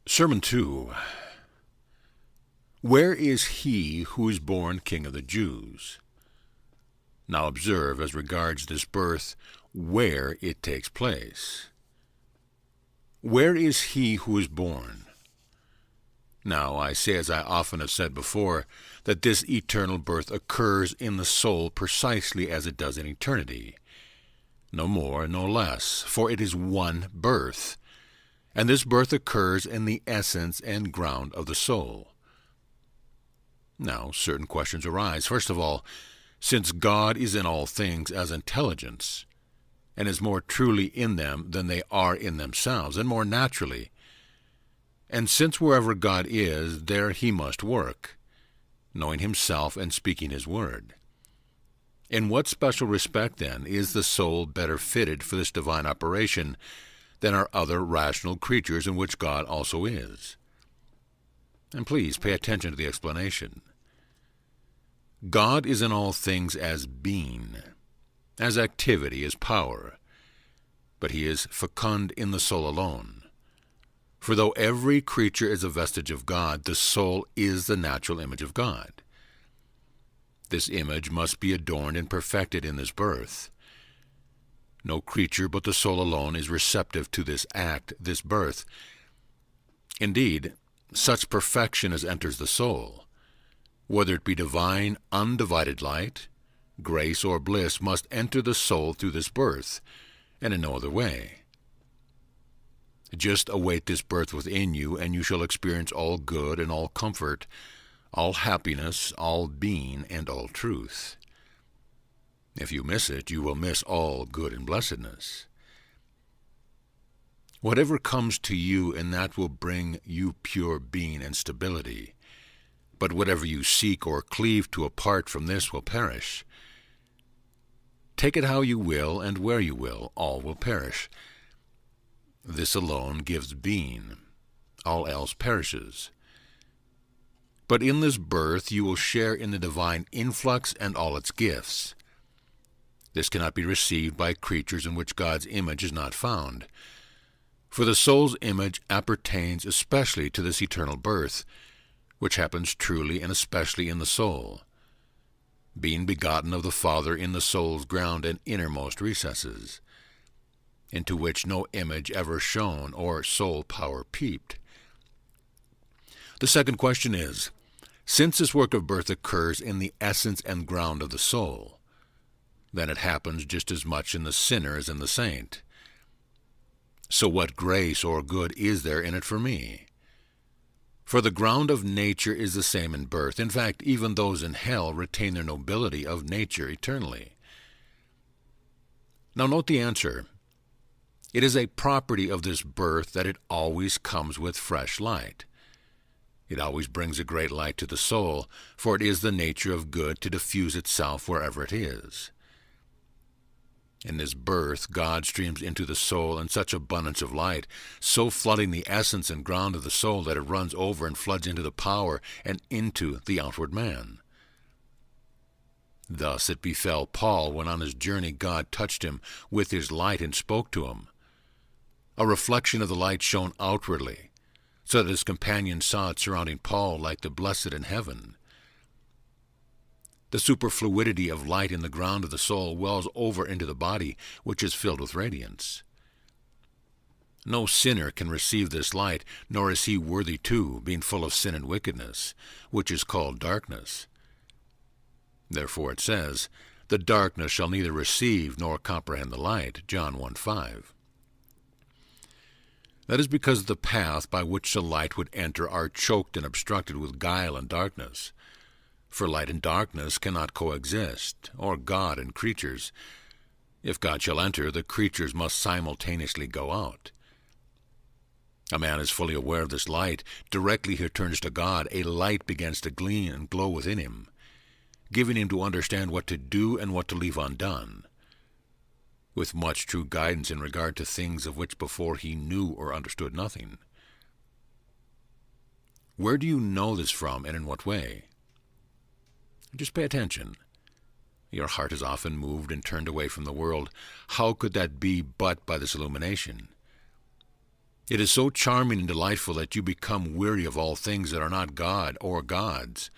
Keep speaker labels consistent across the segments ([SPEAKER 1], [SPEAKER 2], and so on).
[SPEAKER 1] Sermon 2. Where is he who is born King of the Jews? Now observe, as regards this birth, where it takes place. Where is he who is born? Now, I say, as I often have said before, that this eternal birth occurs in the soul precisely as it does in eternity. No more, no less, for it is one birth. And this birth occurs in the essence and ground of the soul. Now, certain questions arise. First of all, since God is in all things as intelligence, and is more truly in them than they are in themselves, and more naturally, and since wherever God is, there he must work, knowing himself and speaking his word. In what special respect, then, is the soul better fitted for this divine operation than are other rational creatures in which God also is? And please pay attention to the explanation. God is in all things as being, as activity, as power, but he is fecund in the soul alone. For though every creature is a vestige of God, the soul is the natural image of God. This image must be adorned and perfected in this birth. No creature but the soul alone is receptive to this act, this birth. Indeed, such perfection as enters the soul, whether it be divine, undivided light, grace, or bliss, must enter the soul through this birth, and in no other way. Just await this birth within you, and you shall experience all good and all comfort, all happiness, all being, and all truth. If you miss it, you will miss all good and blessedness. Whatever comes to you, and that will bring you pure being and stability. But whatever you seek or cleave to apart from this will perish. Take it how you will and where you will, all will perish. This alone gives being, all else perishes. But in this birth you will share in the divine influx and all its gifts. This cannot be received by creatures in which God's image is not found. For the soul's image appertains especially to this eternal birth, which happens truly and especially in the soul, being begotten of the Father in the soul's ground and innermost recesses, into which no image ever shone or soul power peeped. The second question is, since this work of birth occurs in the essence and ground of the soul, then it happens just as much in the sinner as in the saint. So what grace or good is there in it for me? For the ground of nature is the same in birth. In fact, even those in hell retain their nobility of nature eternally. Now note the answer. It is a property of this birth that it always comes with fresh light. It always brings a great light to the soul, for it is the nature of good to diffuse itself wherever it is. In this birth, God streams into the soul in such abundance of light, so flooding the essence and ground of the soul that it runs over and floods into the power and into the outward man. Thus it befell Paul when on his journey God touched him with his light and spoke to him. A reflection of the light shone outwardly, so that his companions saw it surrounding Paul like the blessed in heaven. The superfluidity of light in the ground of the soul wells over into the body, which is filled with radiance. No sinner can receive this light, nor is he worthy to, being full of sin and wickedness, which is called darkness. Therefore it says, the darkness shall neither receive nor comprehend the light, John 1:5. That is because the path by which the light would enter are choked and obstructed with guile and darkness. For light and darkness cannot coexist, or God and creatures. If God shall enter, the creatures must simultaneously go out. A man is fully aware of this light. Directly he turns to God, a light begins to gleam and glow within him, giving him to understand what to do and what to leave undone, with much true guidance in regard to things of which before he knew or understood nothing. Where do you know this from, and in what way? Just pay attention. Your heart is often moved and turned away from the world. How could that be but by this illumination? It is so charming and delightful that you become weary of all things that are not God or gods.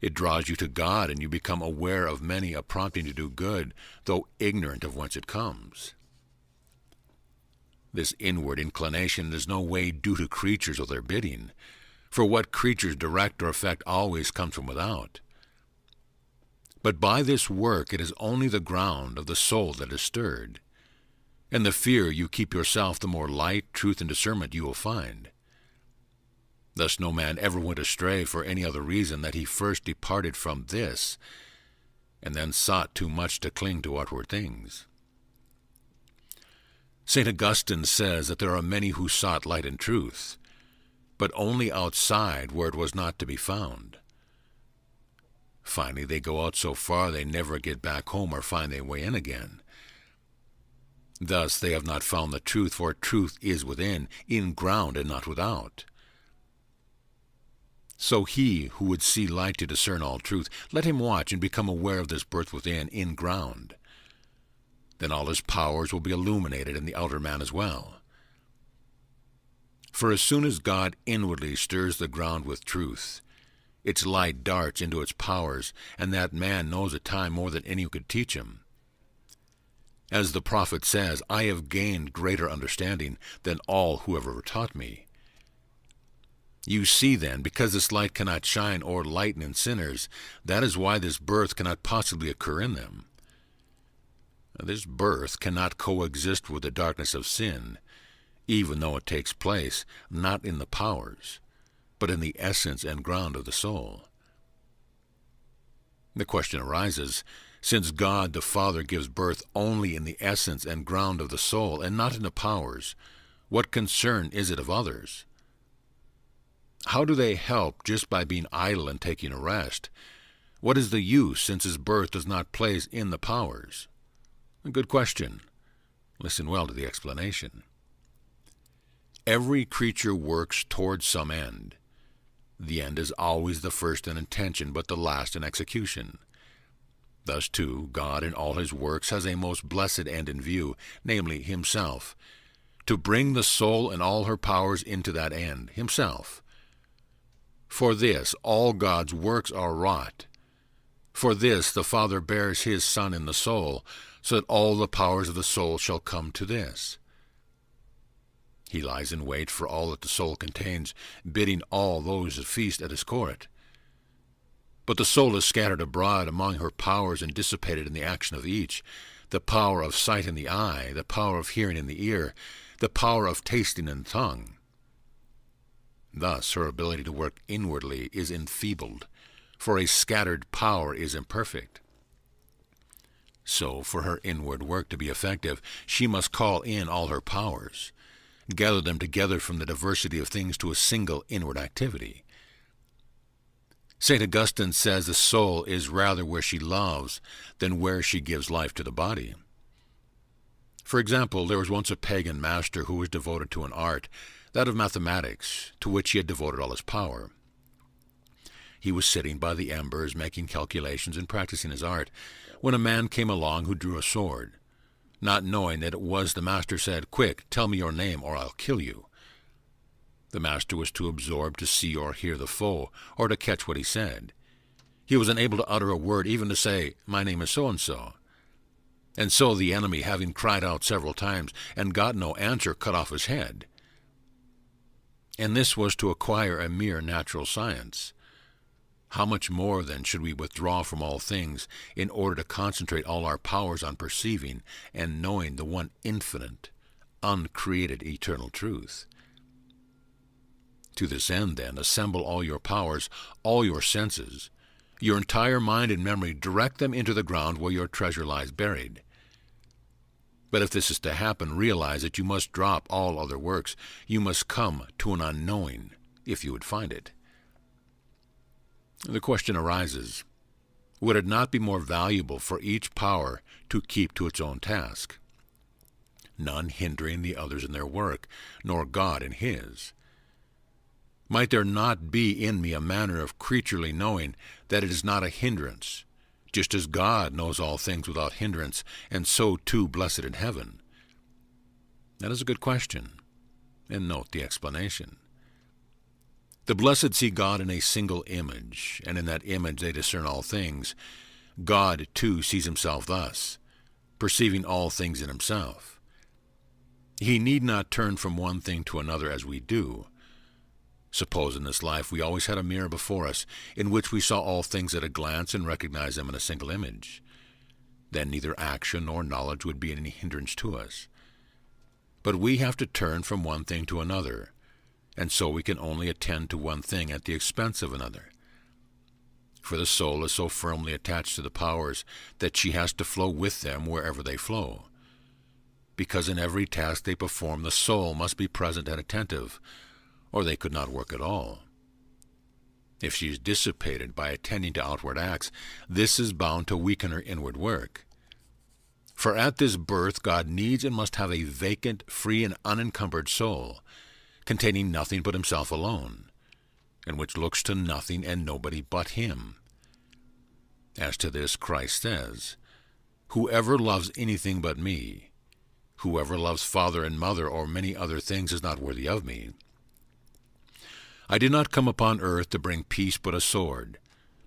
[SPEAKER 1] It draws you to God, and you become aware of many a prompting to do good, though ignorant of whence it comes. This inward inclination is no way due to creatures or their bidding, for what creatures direct or affect always comes from without. But by this work it is only the ground of the soul that is stirred, and the fear you keep yourself, the more light, truth, and discernment you will find. Thus no man ever went astray for any other reason that he first departed from this, and then sought too much to cling to outward things. St. Augustine says that there are many who sought light and truth, but only outside where it was not to be found. Finally, they go out so far they never get back home or find their way in again. Thus they have not found the truth, for truth is within, in ground and not without. So he who would see light to discern all truth, let him watch and become aware of this birth within, in ground. Then all his powers will be illuminated in the outer man as well. For as soon as God inwardly stirs the ground with truth, its light darts into its powers, and that man knows a time more than any who could teach him. As the prophet says, I have gained greater understanding than all who have ever taught me. You see then, because this light cannot shine or lighten in sinners, that is why this birth cannot possibly occur in them. This birth cannot coexist with the darkness of sin, even though it takes place not in the powers, but in the essence and ground of the soul. The question arises, since God the Father gives birth only in the essence and ground of the soul, and not in the powers, what concern is it of others? How do they help just by being idle and taking a rest? What is the use, since his birth does not place in the powers? A good question. Listen well to the explanation. Every creature works towards some end. The end is always the first in intention, but the last in execution. Thus, too, God in all his works has a most blessed end in view, namely himself, to bring the soul and all her powers into that end, himself. For this all God's works are wrought. For this the Father bears his Son in the soul, so that all the powers of the soul shall come to this. He lies in wait for all that the soul contains, bidding all those that feast at his court. But the soul is scattered abroad among her powers and dissipated in the action of each, the power of sight in the eye, the power of hearing in the ear, the power of tasting in the tongue. Thus her ability to work inwardly is enfeebled, for a scattered power is imperfect. So, for her inward work to be effective, she must call in all her powers, gather them together from the diversity of things to a single inward activity. St. Augustine says the soul is rather where she loves than where she gives life to the body. For example, there was once a pagan master who was devoted to an art, that of mathematics, to which he had devoted all his power. He was sitting by the embers, making calculations and practicing his art, when a man came along who drew a sword. Not knowing that it was the master, said, "Quick, tell me your name, or I'll kill you." The master was too absorbed to see or hear the foe, or to catch what he said. He was unable to utter a word, even to say, "My name is so-and-so." And so the enemy, having cried out several times, and got no answer, cut off his head. And this was to acquire a mere natural science. How much more, then, should we withdraw from all things in order to concentrate all our powers on perceiving and knowing the one infinite, uncreated, eternal truth? To this end, then, assemble all your powers, all your senses, your entire mind and memory, direct them into the ground where your treasure lies buried. But if this is to happen, realize that you must drop all other works. You must come to an unknowing, if you would find it. The question arises, would it not be more valuable for each power to keep to its own task, none hindering the others in their work, nor God in his? Might there not be in me a manner of creaturely knowing that it is not a hindrance, just as God knows all things without hindrance, and so too blessed in heaven? That is a good question. And note the explanation. The blessed see God in a single image, and in that image they discern all things. God, too, sees himself thus, perceiving all things in himself. He need not turn from one thing to another as we do. Suppose in this life we always had a mirror before us, in which we saw all things at a glance and recognized them in a single image. Then neither action nor knowledge would be any hindrance to us. But we have to turn from one thing to another, and so we can only attend to one thing at the expense of another. For the soul is so firmly attached to the powers that she has to flow with them wherever they flow. Because in every task they perform, the soul must be present and attentive, or they could not work at all. If she is dissipated by attending to outward acts, this is bound to weaken her inward work. For at this birth God needs and must have a vacant, free, and unencumbered soul, containing nothing but himself alone, and which looks to nothing and nobody but him. As to this, Christ says, "Whoever loves anything but me, whoever loves father and mother or many other things is not worthy of me. I did not come upon earth to bring peace but a sword,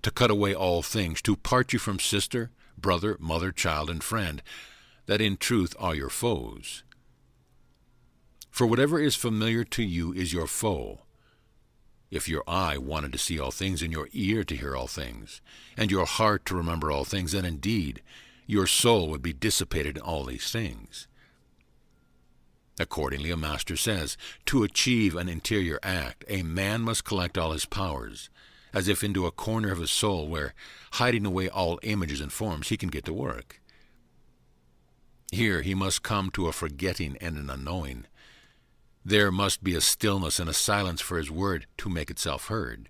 [SPEAKER 1] to cut away all things, to part you from sister, brother, mother, child, and friend, that in truth are your foes. For whatever is familiar to you is your foe. If your eye wanted to see all things, and your ear to hear all things, and your heart to remember all things, then indeed your soul would be dissipated in all these things." Accordingly, a master says, to achieve an interior act, a man must collect all his powers, as if into a corner of his soul where, hiding away all images and forms, he can get to work. Here he must come to a forgetting and an unknowing. There must be a stillness and a silence for his word to make itself heard.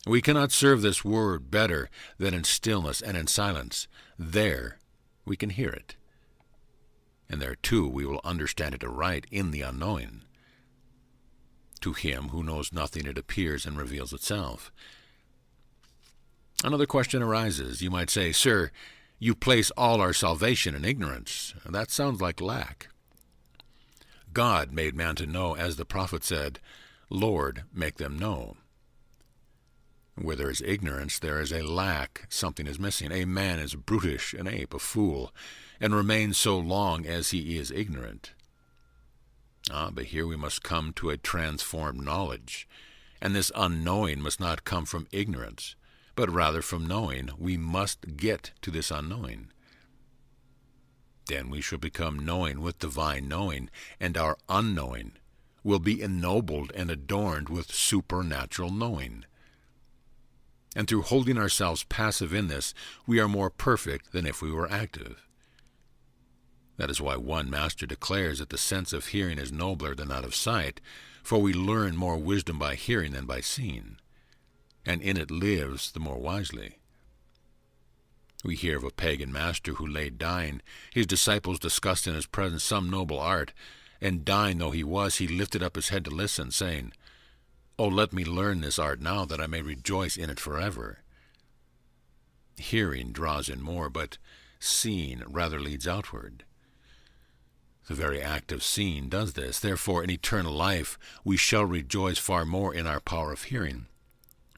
[SPEAKER 1] We cannot serve this word better than in stillness and in silence. There we can hear it. And there, too, we will understand it aright in the unknowing. To him who knows nothing it appears and reveals itself. Another question arises. You might say, "Sir, you place all our salvation in ignorance. That sounds like lack." God made man to know, as the prophet said, "Lord, make them know." Where there is ignorance, there is a lack. Something is missing. A man is brutish, an ape, a fool, and remains so long as he is ignorant. But here we must come to a transformed knowledge, and this unknowing must not come from ignorance, but rather from knowing. We must get to this unknowing. Then we shall become knowing with divine knowing, and our unknowing will be ennobled and adorned with supernatural knowing. And through holding ourselves passive in this, we are more perfect than if we were active. That is why one master declares that the sense of hearing is nobler than that of sight, for we learn more wisdom by hearing than by seeing, and in it lives the more wisely. We hear of a pagan master who lay dying. His disciples discussed in his presence some noble art, and dying though he was, he lifted up his head to listen, saying, "Oh, let me learn this art now, that I may rejoice in it forever." Hearing draws in more, but seeing rather leads outward. The very act of seeing does this. Therefore, in eternal life, we shall rejoice far more in our power of hearing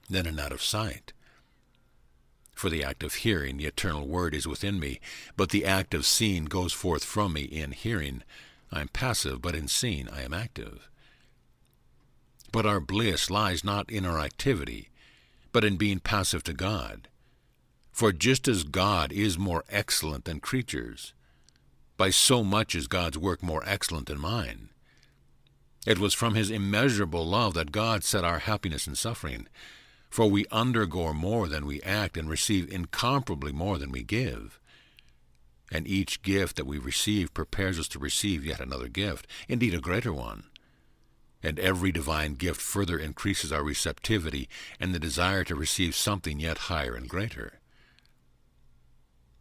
[SPEAKER 1] than in that of sight. For the act of hearing, the eternal word is within me, but the act of seeing goes forth from me. In hearing, I am passive, but in seeing, I am active. But our bliss lies not in our activity, but in being passive to God. For just as God is more excellent than creatures, by so much is God's work more excellent than mine. It was from his immeasurable love that God set our happiness in suffering, for we undergo more than we act and receive incomparably more than we give. And each gift that we receive prepares us to receive yet another gift, indeed a greater one. And every divine gift further increases our receptivity and the desire to receive something yet higher and greater.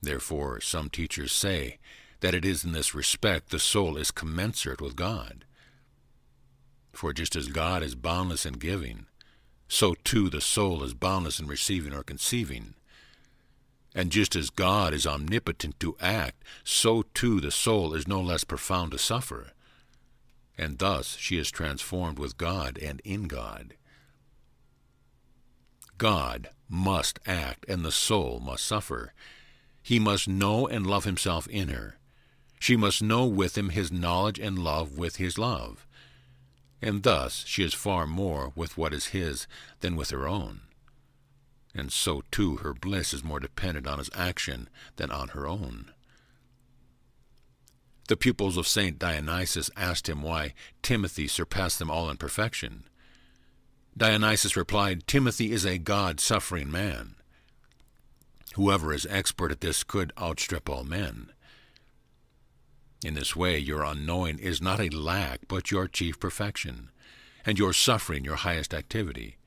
[SPEAKER 1] Therefore, some teachers say that it is in this respect the soul is commensurate with God. For just as God is boundless in giving, so too the soul is boundless in receiving or conceiving. And just as God is omnipotent to act, so too the soul is no less profound to suffer. and thus she is transformed with God and in God. God must act, and the soul must suffer. He must know and love himself in her. She must know with him his knowledge and love with his love. And thus she is far more with what is his than with her own. And so, too, her bliss is more dependent on his action than on her own. The pupils of St. Dionysius asked him why Timothy surpassed them all in perfection. Dionysius replied, "Timothy is a God-suffering man. Whoever is expert at this could outstrip all men. In this way, your unknowing is not a lack, but your chief perfection, and your suffering your highest activity.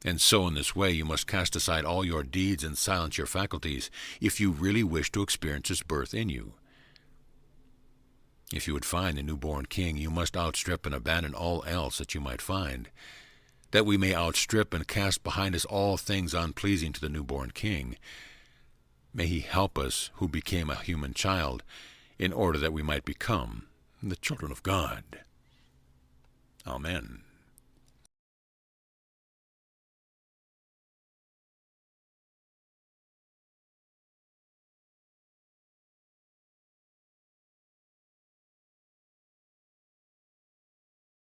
[SPEAKER 1] And so in this way you must cast aside all your deeds and silence your faculties if you really wish to experience his birth in you. If you would find the newborn king, you must outstrip and abandon all else that you might find, that we may outstrip and cast behind us all things unpleasing to the newborn king. May he help us who became a human child, in order that we might become the children of God. Amen."